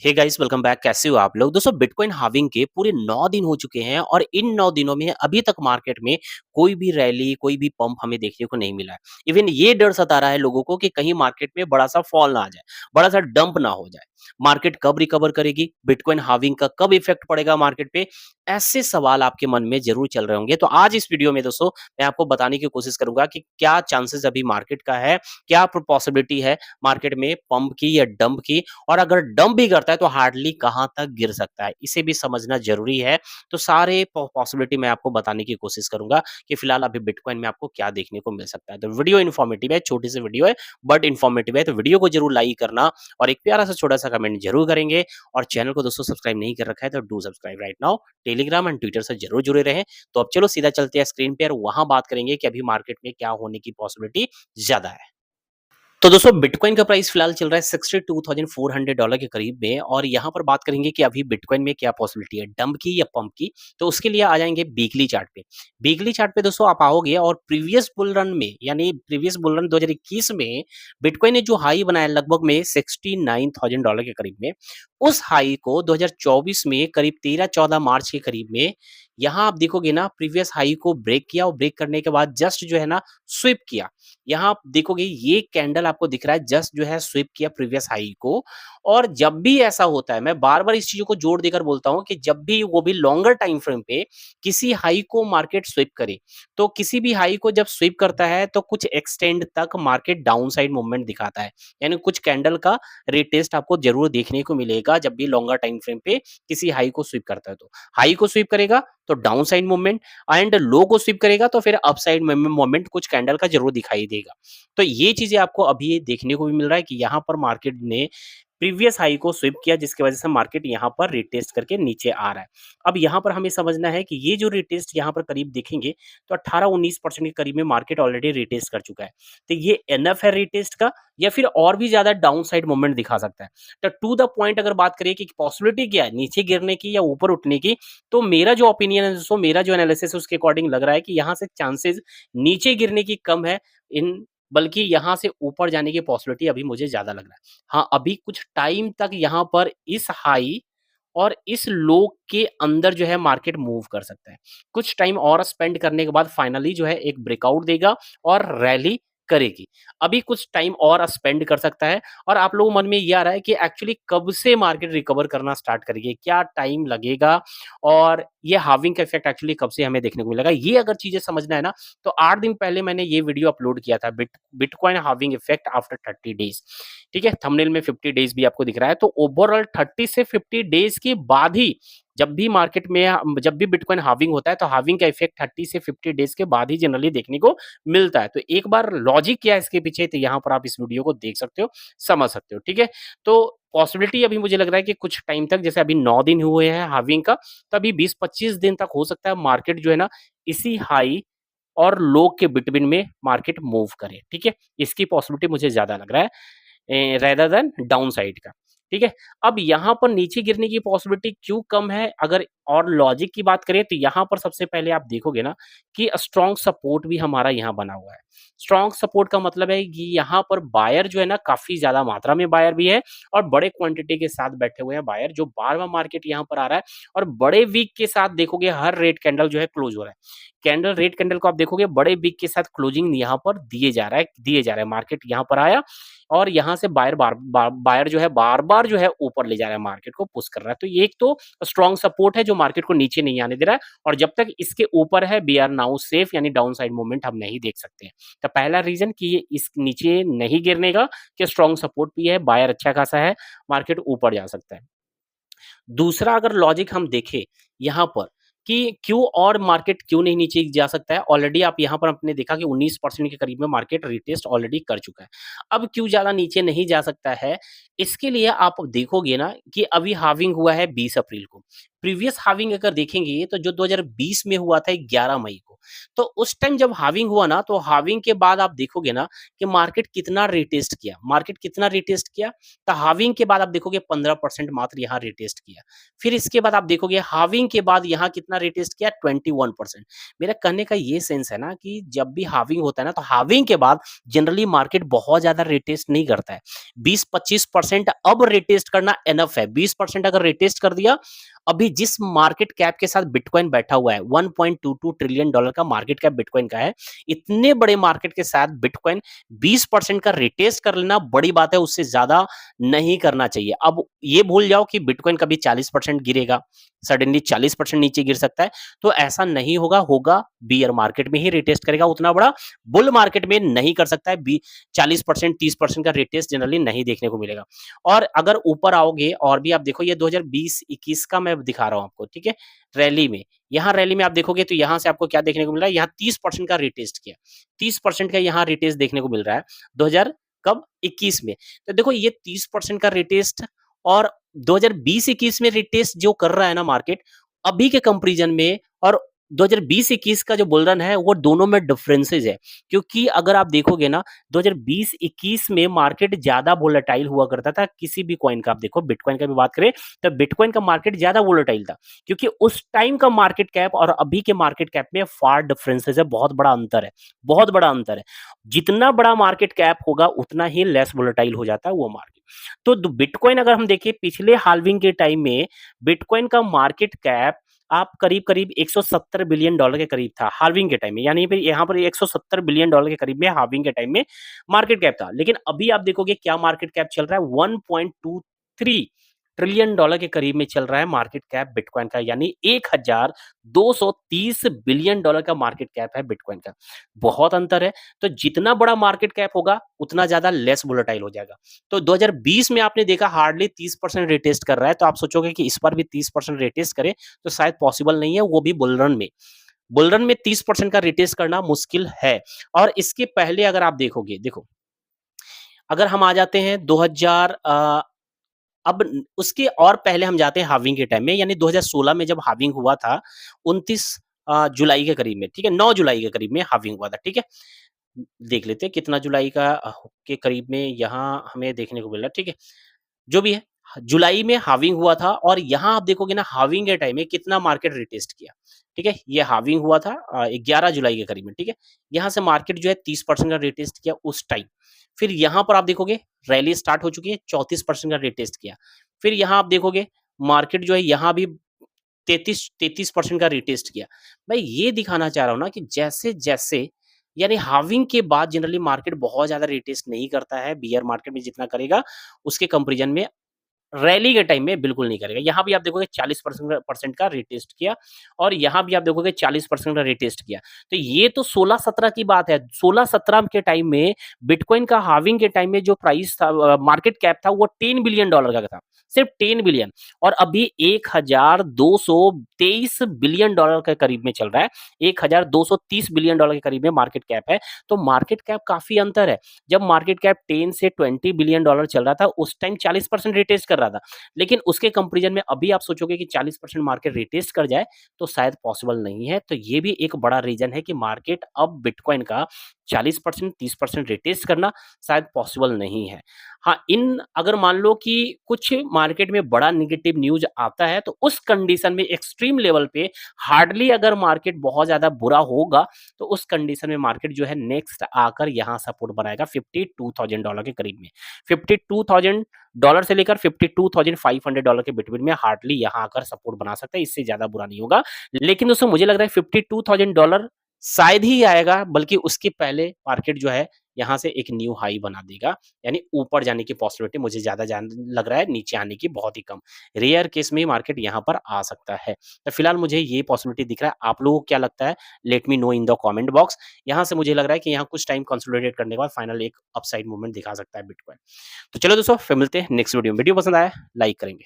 Hey guys welcome back. कैसे हो आप लोग? दोस्तों बिटकॉइन हार्विंग के पूरे 9 दिन हो चुके हैं और इन 9 दिनों में अभी तक मार्केट में कोई भी रैली, कोई भी पंप हमें देखने को नहीं मिला है। इवन ये डर सता रहा है लोगों को कि कहीं मार्केट में बड़ा-सा फॉल ना आ जाए, बड़ा-सा डंप ना हो जाए। मार्केट कब रिकवर करेगी? बिटकॉइन हार्विंग का कब इफेक्ट पड़ेगा मार्केट पे? ऐसे सवाल आपके मन में ज़रूर चल रहे होंगे। तो आज इस वीडियो में दोस्तों मैं आपको बताने की कोशिश करूँगा कि क्या चांसेस अभी मार्केट का है? क्या पॉसिबिलिटी है मार्केट में पंप की या डंप की? और अगर डंप भी करता है तो हार्डली कहाँ तक गिर सकता है, इसे भी समझना ज़रूरी है। तो सारे पॉसिबिलिटी मैं आपको बताने की कोशिश करूँगा कि फिलहाल अभी बिटकॉइन में आपको क्या देखने को मिल सकता है। तो वीडियो इन्फॉर्मेटिव है, छोटी सी वीडियो है बट इन्फॉर्मेटिव है, तो वीडियो को ज़रूर लाइक करना और एक प्यारा सा छोटा-सा कमेंट ज़रूर करेंगे और चैनल को दोस्तों सब्सक्राइब नहीं कर रखा है तो do subscribe right now. Telegram and Twitter से ज़रूर जुड़े रहें। तो अब चलो सीधा चलते हैं स्क्रीन पे और वहाँ बात करेंगे कि अभी मार्केट में क्या होने की पॉसिबिलिटी ज़्यादा है। तो दोस्तों बिटकॉइन का प्राइस फिलहाल चल रहा है $62,400 के करीब में और यहाँ पर बात करेंगे कि अभी बिटकॉइन में क्या पॉसिबिलिटी है डंप की या पंप की। तो उसके लिए आ जाएंगे वीकली चार्ट पे। वीकली चार्ट पे दोस्तों आप आओगे और प्रीवियस बुल रन में यानी प्रीवियस बुल रन 2021 में बिटकॉइन ने जो हाई बनाया लगभग में $69,000 के करीब में, उस हाई को 2024 में करीब 13-14 मार्च के करीब में यहाँ आप देखोगे ना प्रीवियस हाई को ब्रेक किया और ब्रेक करने के बाद जस्ट जो है ना स्विप किया। यहाँ आप देखोगे ये कैंडल आपको दिख रहा है जस्ट जो है स्विप किया प्रीवियस हाई को। और जब भी ऐसा होता है मैं बार-बार इस चीज़ों को जोड़ देकर बोलता हूँ कि जब भी वो भी लॉन्गर टाइम फ्रेम पे किसी हाई को मार्केट स्विप करे, तो किसी भी हाई को जब स्विप करता है तो कुछ एक्सटेंड तक मार्केट डाउन साइड मूवमेंट दिखाता है। यानी कुछ कैंडल का रिटेस्ट आपको ज़रूर देखने को मिलेगा जब भी लॉन्गर टाइम फ्रेम पे किसी हाई को स्विप करता है तो। हाई को स्विप करेगा तो down side movement and low को स्विप करेगा तो फिर अपसाइड मोमेंट कुछ कैंडल का जरूर दिखाई देगा। तो ये चीजें आपको अभी देखने को भी मिल रहा है कि यहाँ पर मार्केट ने प्रीवियस हाई को स्विप किया जिसकी वजह से मार्केट यहाँ पर रिटेस्ट करके नीचे आ रहा है। अब यहाँ पर हमें समझना है कि ये जो रिटेस्ट यहाँ पर करीब देखेंगे तो 18-19% के करीब में मार्केट ऑलरेडी रिटेस्ट कर चुका है। तो ये एनएफ है रिटेस्ट का या फिर और भी ज्यादा डाउन साइड मूवमेंट दिखा सकता है। तो टू द पॉइंट अगर बात करिए कि पॉसिबिलिटी क्या है नीचे गिरने की या ऊपर उठने की, तो मेरा जो ओपिनियन है दोस्तों, मेरा जो एनालिसिस है उसके अकॉर्डिंग लग रहा है कि यहाँ से चांसेस नीचे गिरने की कम है इन बल्कि यहाँ से ऊपर जाने की पॉसिबिलिटी अभी मुझे ज़्यादा लग रहा है। हाँ, अभी कुछ टाइम तक यहाँ पर इस हाई और इस लो के अंदर जो है मार्केट मूव कर सकता है। कुछ टाइम और स्पेंड करने के बाद फाइनली जो है एक ब्रेकआउट देगा और रैली करेगी। अभी कुछ टाइम और स्पेंड कर सकता है और आप लोगों के मन में ये आ रहा है कि एक्चुअली कब से मार्केट रिकवर करना स्टार्ट करेगी? क्या टाइम लगेगा? और ये हाल्विंग का इफेक्ट एक्चुअली कब से हमें देखने को मिलेगा? ये अगर चीज़ें समझना है ना, तो 8 दिन पहले मैंने ये वीडियो अपलोड किया था bitcoin halving effect after 30 days. ठीक है? थंबनेल में 50 डेज़ भी आपको दिख रहा है, तो ओवरऑल 30 से 50 डेज़ के बाद ही जब भी मार्केट में जब भी बिटकॉइन हाल्विंग होता है, तो हाल्विंग का इफेक्ट 30 से 50 डेज़ के बाद ही जनरली देखने को मिलता है। तो एक बार लॉजिक क्या है इसके पीछे, तो यहाँ पर आप इस वीडियो को देख सकते हो, समझ सकते हो। ठीक है? तो पॉसिबिलिटी अभी मुझे लग रहा है कि कुछ टाइम तक जैसे अभी 9 दिन हुए हैं हाल्विंग का, तो अभी 20-25 दिन तक हो सकता है मार्केट जो है ना, इसी हाई और लो के बिटवीन में मार्केट मूव करे। ठीक है? इसकी पॉसिबिलिटी मुझे ज़्यादा लग रहा है रेदर देन डाउन साइड का। ठीक है? अब यहाँ पर नीचे गिरने की पॉसिबिलिटी क्यों कम है? अगर और लॉजिक की बात करें तो यहाँ पर सबसे पहले आप देखोगे ना कि स्ट्रॉन्ग सपोर्ट भी हमारा यहाँ बना हुआ है। स्ट्रॉन्ग सपोर्ट का मतलब है कि यहाँ पर बायर जो है ना काफ़ी ज़्यादा मात्रा में बायर भी है और बड़े क्वांटिटी के साथ बैठे हुए हैं बायर, जो बार-बार मार्केट यहाँ पर आ रहा है और बड़े वीक के साथ देखोगे हर रेड कैंडल जो है क्लोज हो रहा है। कैंडल रेड कैंडल को आप देखोगे बड़े वीक के साथ क्लोजिंग यहाँ पर दिए जा रहा है। मार्केट यहाँ पर आया और यहाँ से बायर जो है बार-बार जो है ऊपर ले जा रहा है, मार्केट को पुश कर रहा है। तो ये एक तो स्ट्रॉन्ग सपोर्ट है जो मार्केट को नीचे नहीं आने दे रहा है और जब तक इसके ऊपर है वी आर नाउ सेफ, यानी डाउन साइड मूवमेंट हम नहीं देख सकते हैं। तो पहला रीज़न कि ये इस नीचे नहीं गिरने का कि स्ट्रॉन्ग सपोर्ट भी है, बायर अच्छा खासा है, मार्केट ऊपर जा सकता है। दूसरा अगर लॉजिक हम देखें यहाँ पर कि क्यों और मार्केट क्यों नहीं नीचे जा सकता है, ऑलरेडी आप यहाँ पर आपने देखा कि 19% के करीब में मार्केट रिटेस्ट ऑलरेडी कर चुका है। अब क्यों ज़्यादा नीचे नहीं जा सकता है, इसके लिए आप देखोगे ना कि अभी हाल्विंग हुआ है 20 अप्रैल को। प्रीवियस हाल्विंग अगर देखेंगे तो जो 2020 में हुआ था 11 मई को, तो उस टाइम जब हाल्विंग हुआ ना, तो हाल्विंग के बाद आप देखोगे ना कि मार्केट कितना रिटेस्ट किया। मार्केट कितना रिटेस्ट किया? तो हाल्विंग के बाद आप देखोगे 15% मात्र यहाँ रिटेस्ट किया। फिर इसके बाद आप देखोगे हाल्विंग के बाद यहाँ कितना रिटेस्ट किया? 21%। मेरा कहने का ये सेंस है ना कि जब भी हाल्विंग होता है ना, तो हाल्विंग के बाद जनरली मार्केट बहुत ज़्यादा रिटेस्ट नहीं करता है। 20-25% अब रिटेस्ट करना इनफ है। 20% अगर रिटेस्ट कर दिया, अभी जिस मार्केट कैप के साथ बिटकॉइन बैठा हुआ है, 1.22 ट्रिलियन डॉलर का मार्केट कैप बिटकॉइन का है। इतने बड़े मार्केट के साथ बिटकॉइन 20% का रिटेस्ट कर लेना बड़ी बात है, उससे ज्यादा नहीं करना चाहिए। अब ये भूल जाओ कि बिटकॉइन कभी 40% गिरेगा, सडनली 40% नीचे गिर सकता है, तो ऐसा नहीं होगा। होगा बियर मार्केट में ही रिटेस्ट करेगा, उतना बड़ा बुल मार्केट में नहीं कर सकता है। 40% 30% का रिटेस्ट जनरली नहीं देखने को मिलेगा। और अगर ऊपर आओगे और भी आप देखो, ये 2020-21 का मैं दिखा रहा हूँ आपको, ठीक है? रैली में, यहाँ रैली में आप देखोगे तो यहाँ से आपको क्या देखने को मिल रहा है? यहाँ 30% का रिटेस्ट किया, 30% का यहाँ रिटेस्ट देखने को मिल रहा है 2000 कब 21 में। तो देखो ये 30% का रिटेस्ट और 2020-21 में रिटेस्ट जो कर रहा है ना मार्केट, अभी के कंपैरिजन में और 2020-21 का जो बुल रन है, वो दोनों में डिफरेंसेस है। क्योंकि अगर आप देखोगे ना, 2020-21 में मार्केट ज्यादा वोलेटाइल हुआ करता था। किसी भी कॉइन का आप देखो, बिटकॉइन का भी बात करें तो बिटकॉइन का मार्केट ज्यादा वोलेटाइल था, क्योंकि उस टाइम का मार्केट कैप और अभी के मार्केट कैप में फार डिफरेंसेस है, बहुत बड़ा अंतर है, बहुत बड़ा अंतर है। जितना बड़ा मार्केट कैप होगा उतना ही लेस वोलेटाइल हो जाता है वो मार्केट। तो बिटकॉइन अगर हम देखें पिछले हाल्विंग के टाइम में, बिटकॉइन का मार्केट कैप आप करीब-करीब 170 बिलियन डॉलर के करीब था हाल्विंग के टाइम में, यानी फिर यहाँ पर 170 बिलियन डॉलर के करीब में हाल्विंग के टाइम में मार्केट कैप था। लेकिन अभी आप देखोगे क्या मार्केट कैप चल रहा है? 1.23 ट्रिलियन डॉलर के करीब में चल रहा है मार्केट कैप बिटकॉइन का, यानी 1230 बिलियन डॉलर का मार्केट कैप है बिटकॉइन का। बहुत अंतर है। तो जितना बड़ा मार्केट कैप होगा उतना ज्यादा लेस वोलेटाइल हो जाएगा। तो 2020 में आपने देखा हार्डली 30% रिटेस्ट कर रहा है, तो आप सोचोगे कि इस बार भी 30% रिटेस्ट करे, तो शायद पॉसिबल नहीं है, वो भी बुल रन में। बुल रन में 30% का रिटेस्ट करना मुश्किल है। और इसके पहले अगर आप देखोगे, देखो अगर हम आ जाते हैं 2000 अब उसके और पहले हम जाते हैं हाल्विंग के टाइम में, यानी 2016 में जब हाल्विंग हुआ था, 29 जुलाई के करीब में, ठीक है? 9 जुलाई के करीब में हाल्विंग हुआ था, ठीक है? देख लेते हैं कितना जुलाई का के करीब में यहाँ हमें देखने को मिल रहा है, ठीक है? जो भी है, जुलाई में हाल्विंग हुआ था और यहाँ आप देखोगे ना हाल्विंग के टाइम में कितना मार्केट रिटेस्ट किया, ठीक है? ये हाल्विंग हुआ था 11 जुलाई के करीब में, ठीक है? यहाँ से मार्केट जो है 30% का रिटेस्ट किया उस टाइम। फिर यहाँ पर आप देखोगे रैली स्टार्ट हो चुकी है, 34% का रिटेस्ट किया। फिर यहाँ आप देखोगे मार्केट जो है यहाँ भी 33% का रिटेस्ट किया। मैं ये दिखाना चाह रहा हूँ ना कि जैसे-जैसे यानी हाल्विंग के बाद जनरली मार्केट बहुत ज़्यादा रिटेस्ट नहीं करता है, बियर मार्केट में जितना करेगा उसके कंपैरिजन में रैली के टाइम में बिल्कुल नहीं करेगा। यहाँ भी आप देखोगे 40% का रिटेस्ट किया और यहाँ भी आप देखोगे 40% का रिटेस्ट किया। तो ये तो 16-17 की बात है। 16-17 के टाइम में बिटकॉइन का हाल्विंग के टाइम में जो प्राइस था मार्केट कैप था वो 10 बिलियन डॉलर का था। सिर्फ 10 बिलियन और अभी 1223 बिलियन डॉलर के करीब में चल रहा है। 1230 बिलियन डॉलर के करीब में मार्केट कैप है। तो मार्केट कैप काफ़ी अंतर है। जब मार्केट कैप 10 से 20 बिलियन डॉलर चल रहा था उस टाइम 40% रिटेस्ट कर रहा था। लेकिन उसके कंपैरिजन में अभी आप सोचोगे कि 40% मार्केट रिटेस्ट कर जाए तो शायद पॉसिबल नहीं है। तो ये भी एक बड़ा रीज़न है कि मार्केट अब बिटकॉइन का 40% 30% रिटेस्ट करना शायद पॉसिबल नहीं है। हाँ, इन अगर मान लो कि कुछ मार्केट में बड़ा नेगेटिव न्यूज़ आता है तो उस कंडीशन में एक्सट्रीम लेवल पे हार्डली अगर मार्केट बहुत ज़्यादा बुरा होगा तो उस कंडीशन में मार्केट जो है नेक्स्ट आकर यहाँ सपोर्ट बनाएगा $52,000 के करीब में। $52,000 से लेकर $52,500 के बिटवीन में हार्डली यहाँ आकर सपोर्ट बना सकता है, इससे ज़्यादा बुरा नहीं होगा। लेकिन दोस्तों मुझे लग रहा है $52,000 शायद ही आएगा, बल्कि उसके पहले मार्केट जो है यहाँ से एक न्यू हाई बना देगा, यानी ऊपर जाने की पॉसिबिलिटी मुझे ज़्यादा जान लग रहा है, नीचे आने की बहुत ही कम। रेयर केस में ही मार्केट यहाँ पर आ सकता है। तो फिलहाल मुझे ये पॉसिबिलिटी दिख रहा है। आप लोगों को क्या लगता है? Let me know in the comment box. यहाँ से मुझे लग रहा है कि यहाँ कुछ टाइम कंसोलिडेट करने के बाद फाइनल एक अपसाइड मूवमेंट दिखा सकता है बिटकॉइन। तो चलो दोस्तों फिर मिलते हैं नेक्स्ट वीडियो में। वीडियो पसंद आया लाइक करेंगे।